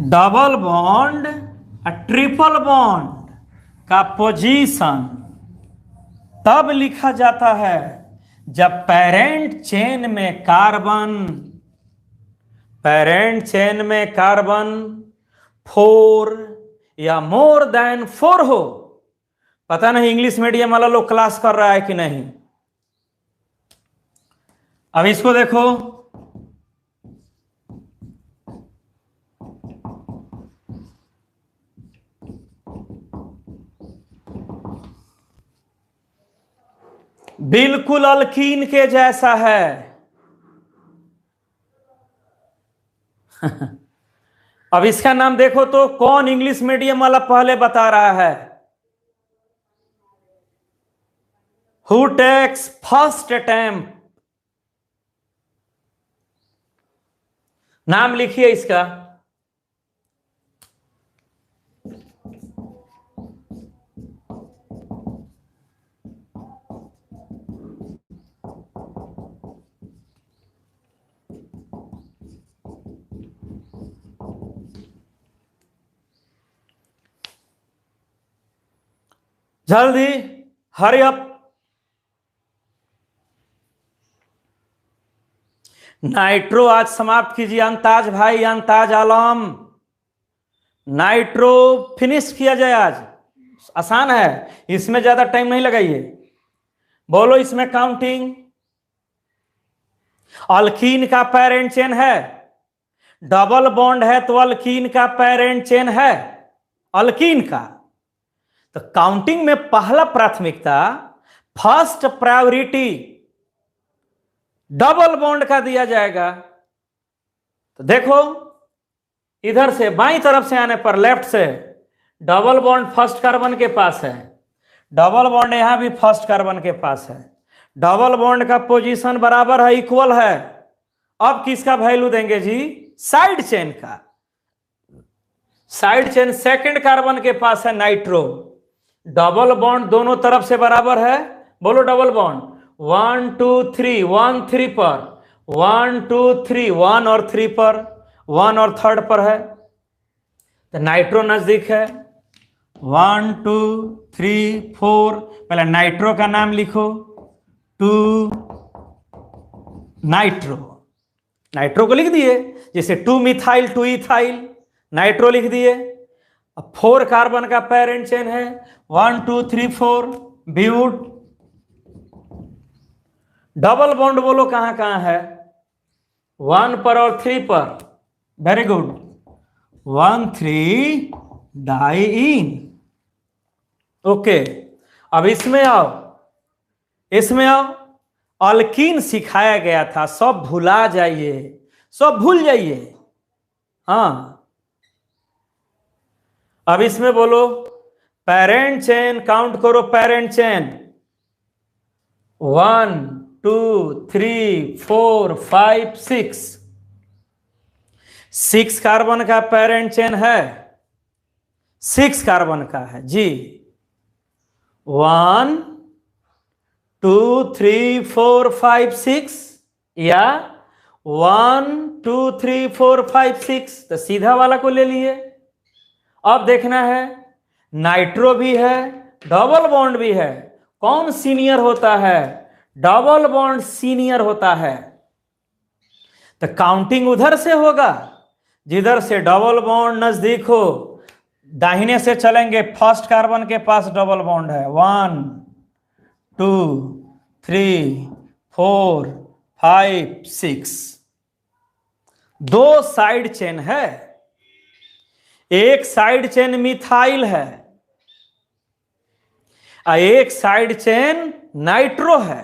Speaker 1: डबल बॉन्ड और ट्रिपल बॉन्ड का पोजीशन तब लिखा जाता है जब पेरेंट चेन में कार्बन 4 या मोर देन 4 हो। पता नहीं इंग्लिश मीडियम वाला लोग क्लास कर रहा है कि नहीं। अब इसको देखो, बिल्कुल अल्कीन के जैसा है। अब इसका नाम देखो तो कौन इंग्लिश मीडियम वाला पहले बता रहा है? Who takes first attempt? नाम लिखिए इसका। जल्दी, हरी अप। नाइट्रो आज समाप्त कीजिए। अंताज भाई, अंताज आलम, नाइट्रो फिनिश किया जाए आज। आसान है, इसमें ज्यादा टाइम नहीं लगाइए। बोलो इसमें काउंटिंग। अल्कीन का पेरेंट चेन है, डबल बॉन्ड है तो अल्कीन का पेरेंट चेन है, अल्कीन का। तो काउंटिंग में पहला प्राथमिकता, फर्स्ट प्रायोरिटी डबल बॉन्ड का दिया जाएगा। तो देखो, इधर से बाईं तरफ से आने पर लेफ्ट से डबल बॉन्ड फर्स्ट कार्बन के पास है, डबल बॉन्ड यहां भी फर्स्ट कार्बन के पास है। डबल बॉन्ड का पोजीशन बराबर है, इक्वल है। अब किसका वैल्यू देंगे जी? साइड चेन का। साइड चेन सेकंड कार्बन के पास है नाइट्रो। डबल बॉन्ड दोनों तरफ से बराबर है। बोलो डबल बॉन्ड 1 2 3, 1 3 पर, 1 2 3, 1 और 3 पर, 1 और 3rd पर है। तो नाइट्रो नजदीक है। 1 2 3 4, पहले नाइट्रो का नाम लिखो। 2 नाइट्रो, नाइट्रो को लिख दिए। जैसे 2 मिथाइल 2 इथाइल, नाइट्रो लिख दिए। अब 4 कार्बन का पेरेंट चेन है, 1 2 3 4 ब्यूट। डबल बॉन्ड बोलो कहां कहां है? 1 पर और 3 पर। Very good, 1 3 diene. ओके, अब इसमें आओ, इसमें आओ। अल्कीन सिखाया गया था, सब भुला जाइए, सब भूल जाइए। हाँ, अब इसमें बोलो पेरेंट चेन, काउंट करो पेरेंट चेन। 1 2 3 4 5 6, 6 कार्बन का पेरेंट चेन है, 6 कार्बन का है जी। 1 2 3 4 5 6 या 1 2 3 4 5 6, तो सीधा वाला को ले लिए। अब देखना है, नाइट्रो भी है, डबल बॉन्ड भी है, कौन सीनियर होता है? डबल बॉन्ड सीनियर होता है। तो काउंटिंग उधर से होगा जिधर से डबल बॉन्ड नजदीक हो। दाहिने से चलेंगे, फर्स्ट कार्बन के पास डबल बॉन्ड है। 1 2 3 4 5 6, 2 साइड चेन है। एक साइड चेन मिथाइल है और एक साइड चेन नाइट्रो है।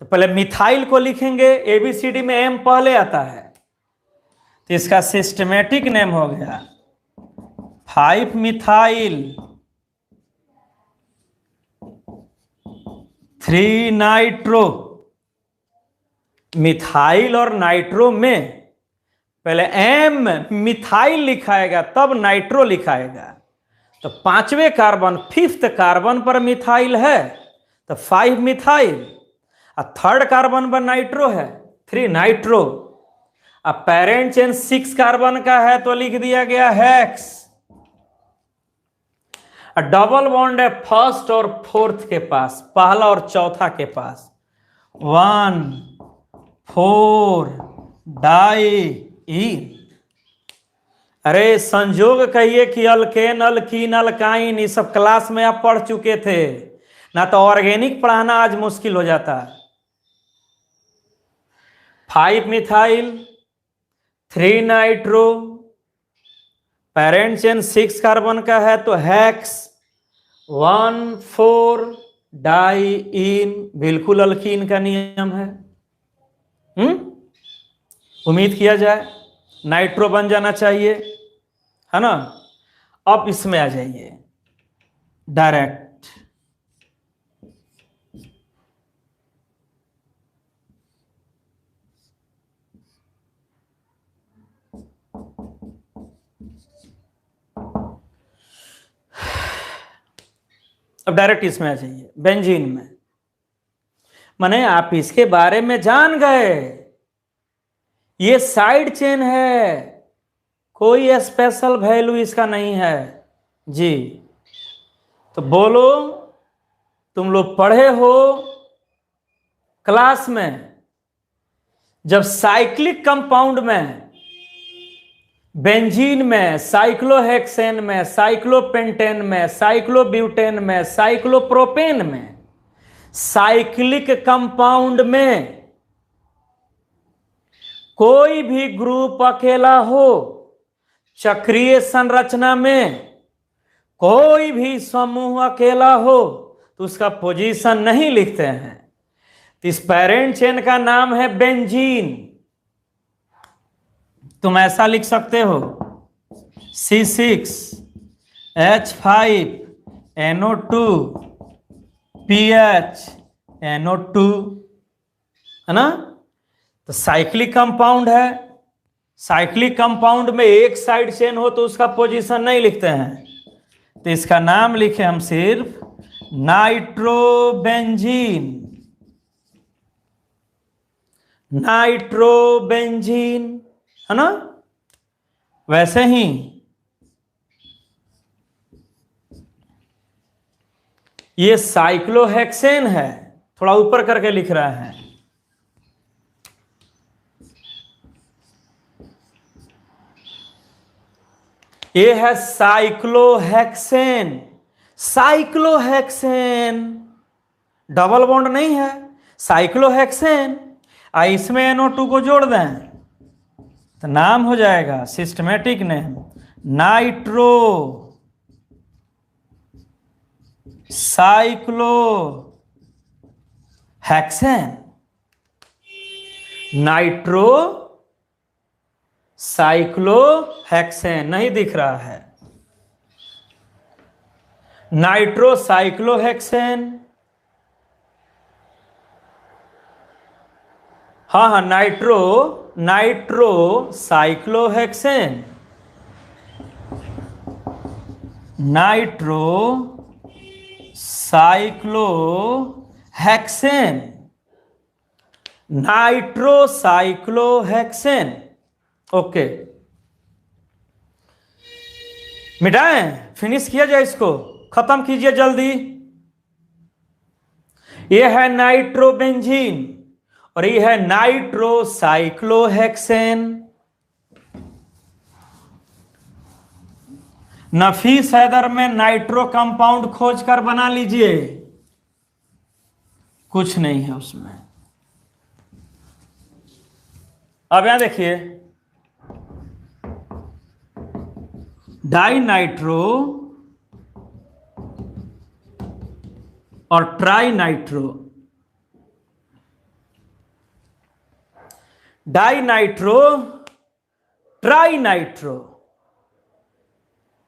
Speaker 1: तो पहले मिथाइल को लिखेंगे, एबीसीडी में एम पहले आता है, तो इसका सिस्टमेटिक नेम हो गया 5 मिथाइल 3 नाइट्रो। मिथाइल और नाइट्रो में पहले एम मिथाइल लिखाएगा तब नाइट्रो लिखाएगा। तो 5वें कार्बन, 5th कार्बन पर मिथाइल है तो 5 मिथाइल, और 3rd कार्बन पर नाइट्रो है 3 नाइट्रो। अब पेरेंट चेन 6 कार्बन का है तो लिख दिया गया हेक्स। डबल बॉन्ड है फर्स्ट और फोर्थ के पास, पहला और चौथा के पास, 1 4 डाई इन। अरे संयोग कहिए कि अल्केन अल्कीन अल्काइन ये सब क्लास में आप पढ़ चुके थे ना, तो ऑर्गेनिक पढ़ाना आज मुश्किल हो जाता है। 5 methyl 3 nitro, parent chain 6 carbon का है तो हेक्स 1 4 डाई इन, बिल्कुल अल्कीन का नियम है। उम्मीद किया जाए नाइट्रो बन जाना चाहिए, है ना। अब इसमें आ जाइए डायरेक्ट। अब डायरेक्ट इसमें आ जाइए बेंजीन में। माने आप इसके बारे में जान गए, ये साइड चेन है, कोई स्पेशल वैल्यू इसका नहीं है जी। तो बोलो, तुम लोग पढ़े हो क्लास में, जब साइक्लिक कंपाउंड में, बेंजीन में, साइक्लोहेक्सेन में, साइक्लोपेंटेन में, साइक्लोब्यूटेन में, साइक्लोप्रोपेन में, साइक्लिक कंपाउंड में कोई भी ग्रुप अकेला हो, चक्रीय संरचना में कोई भी समूह अकेला हो, तो उसका पोजीशन नहीं लिखते हैं। तो इस पेरेंट चेन का नाम है बेंजीन। तुम ऐसा लिख सकते हो C6H5NO2 PHNO2, है ना। तो साइक्लिक कंपाउंड है, साइक्लिक कंपाउंड में एक साइड चेन हो तो उसका पोजीशन नहीं लिखते हैं, तो इसका नाम लिखे हम सिर्फ नाइट्रोबेंजीन। नाइट्रोबेंजीन, है ना। वैसे ही ये साइक्लोहेक्सेन है, थोड़ा ऊपर करके लिख रहा है। ये है साइक्लोहेक्सेन। साइक्लोहेक्सेन डबल बॉन्ड नहीं है, साइक्लोहेक्सेन। इसमें NO2 को जोड़ दें तो नाम हो जाएगा systematic name nitro cyclohexane. Nitro cyclohexane नहीं दिख रहा है, नाइट्रो साइक्लोहेक्सेन। हाँ, nitro cyclohexane, nitro cyclohexane, nitro cyclohexane. Okay, मिटाएं, फिनिश किया जाए, इसको खत्म कीजिए जल्दी। यह है नाइट्रोबेंजीन और ये है नाइट्रोसाइक्लोहेक्सेन। नफीस हैदर में नाइट्रो कंपाउंड खोजकर बना लीजिए, कुछ नहीं है उसमें। अब यहां देखिए, डाई नाइट्रो और trinitro. Dinitro, trinitro,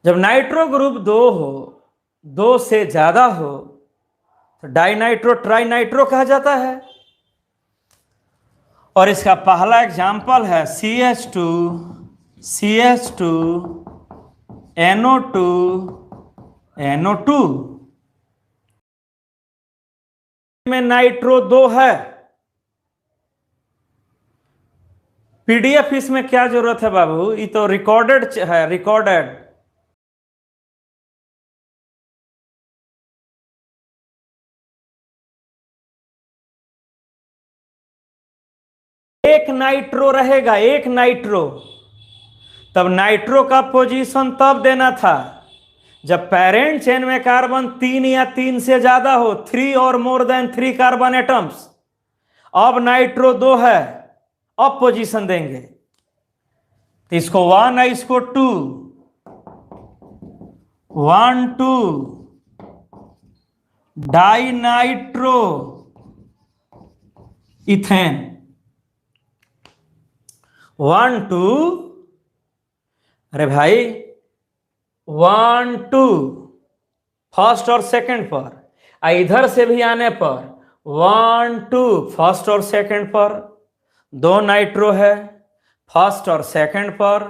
Speaker 1: जब नाइट्रो ग्रुप 2 हो, 2 से ज्यादा हो तो डाई नाइट्रो ट्राई नाइट्रो कहा जाता है। और इसका पहला एग्जाम्पल है CH2 NO2 NO2 में नाइट्रो 2 है, पीडीएफ इसमें क्या जरूरत है बाबू, ये तो रिकॉर्डेड है, रिकॉर्डेड। एक नाइट्रो रहेगा, एक नाइट्रो। तब नाइट्रो का पोजीशन तब देना था जब पेरेंट चेन में कार्बन 3 या 3 से ज्यादा हो, 3 और मोर देन 3 कार्बन एटम्स। अब नाइट्रो 2 है, अब पोजीशन देंगे। तो इसको 1 है, इसको 2, 1 2 डाई नाइट्रो इथेन, 1 2, अरे भाई 1 2 फर्स्ट और सेकंड पर, इधर से भी आने पर 1 2 फर्स्ट और सेकंड पर, दो नाइट्रो है फर्स्ट और सेकंड पर,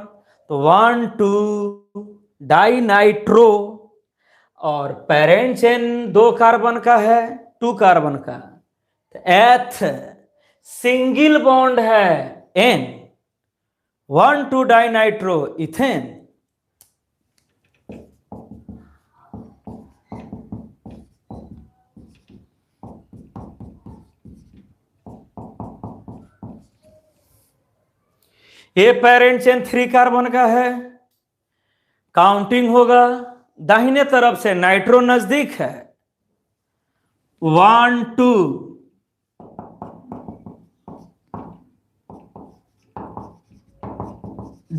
Speaker 1: तो 1 2 डाई नाइट्रो। और पेरेंट चेन 2 कार्बन का है, 2 कार्बन का, तो एथ सिंगल बॉन्ड है एन, 1 2 डाई नाइट्रो इथेन। ये पेरेंट चेन 3 कार्बन का है, काउंटिंग होगा दाहिने तरफ से, नाइट्रो नजदीक है, 1 2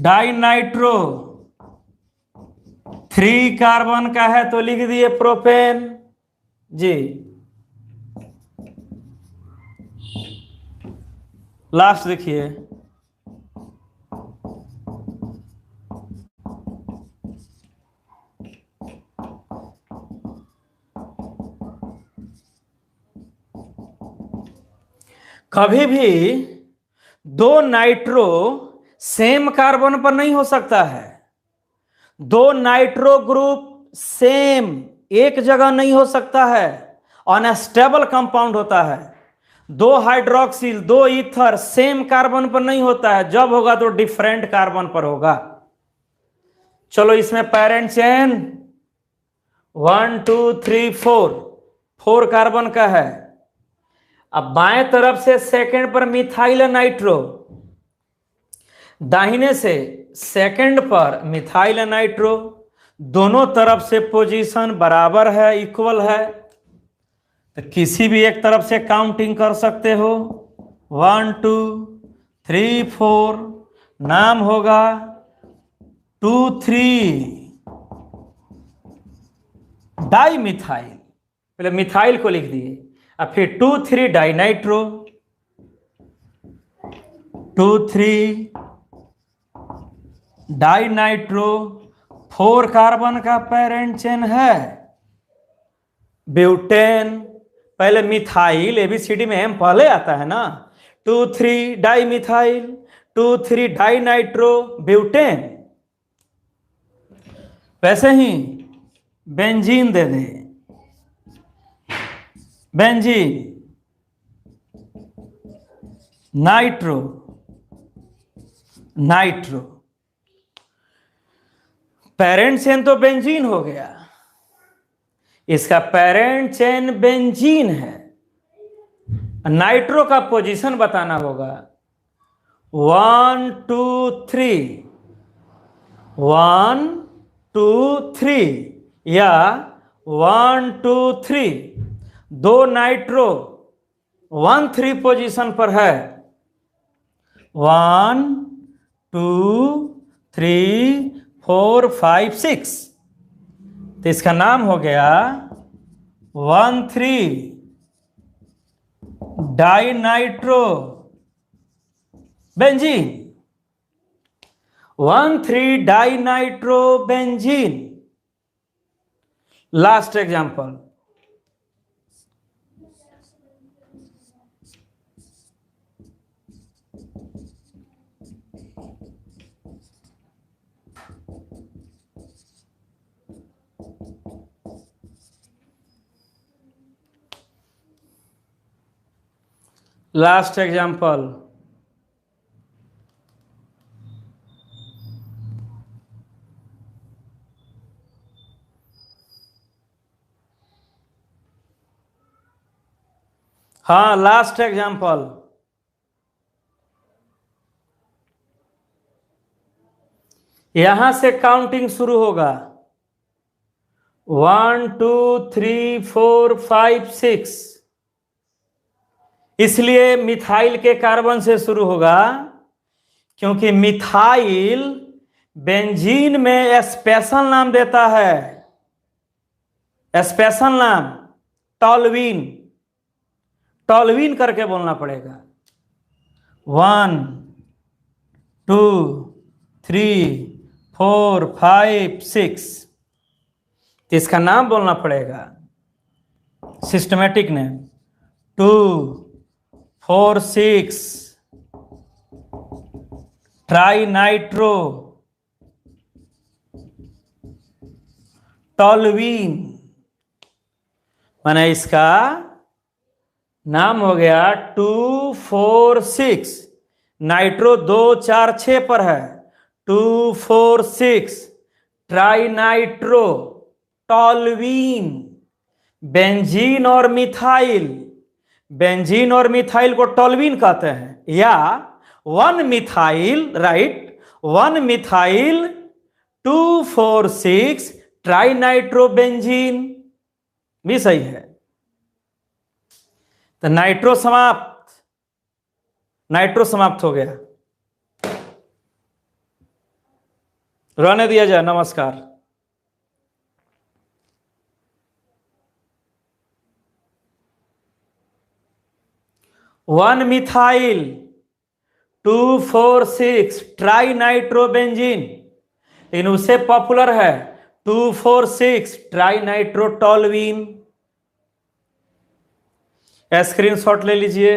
Speaker 1: डाई नाइट्रो 3 कार्बन का है, तो लिख दिए प्रोपेन जी। लास्ट देखिए, कभी भी 2 नाइट्रो सेम कार्बन पर नहीं हो सकता है। 2 नाइट्रो ग्रुप सेम एक जगह नहीं हो सकता है, अनस्टेबल कंपाउंड होता है। 2 हाइड्रोक्सिल 2 ईथर सेम कार्बन पर नहीं होता है, जब होगा तो डिफरेंट कार्बन पर होगा। चलो इसमें पेरेंट चेन 1 2 3 4 कार्बन का है। अब बाएं तरफ से सेकंड पर मिथाइल नाइट्रो, दाहिने से सेकंड पर मिथाइल नाइट्रो, दोनों तरफ से पोजीशन बराबर है, इक्वल है, तो किसी भी एक तरफ से काउंटिंग कर सकते हो। 1 2 3 4, नाम होगा 2 3 डाई मिथाइल, पहले मिथाइल को लिख दिए, अब फिर 2 3 die nitro, 2 3 die nitro, 4 carbon का पेरेंट चेन है, ब्यूटेन। पहले मिथाइल, एबीसीडी में एम पहले आता है ना, 2 3 di methyl, 2 3 die nitro, butane. वैसे ही बेंजीन दे दे, benzene, nitro, nitro, parent chain तो बेंजीन हो गया, इसका पेरेंट चेन बेंजीन है। नाइट्रो का पोजीशन बताना होगा, 1 2 3, 1 2 3 या 1 2 3, 2 नाइट्रो 1 3 पोजीशन पर है, 1 2 3 4 5 6, तो इसका नाम हो गया 1 3 die nitro benzene, 1 3 die nitro benzene. Last example, last example, हाँ, लास्ट एग्जाम्पल। यहां से काउंटिंग शुरू होगा। 1 2 3 4 5 6। इसलिए मिथाइल के कार्बन से शुरू होगा, क्योंकि मिथाइल बेंजीन में स्पेशल नाम देता है, स्पेशल नाम टॉल्यूइन। टॉल्यूइन करके बोलना पड़ेगा। 1 2 3 4 5 6। इसका नाम बोलना पड़ेगा, systematic name. 2 4 6 tri nitro toluene. माने इसका नाम हो गया 2 4 6। नाइट्रो 2 4 6 पर है। 2 4 6 ट्राई नाइट्रो टॉल्यूइन। बेंजीन और मिथाइल, बेंजीन और मिथाइल को टॉल्यूइन कहते हैं। या 1 methyl, right, 1 methyl 2 4 6 tri nitro benzene भी सही है। तो नाइट्रो समाप्त, नाइट्रो समाप्त हो गया। रहने दिया जाए। नमस्कार। वन मिथाइल 2 4 6 ट्राई नाइट्रोबेंजीन, लेकिन उससे पॉपुलर है 2 4 6 ट्राई नाइट्रो टॉल्यूइन। स्क्रीनशॉट ले लीजिए।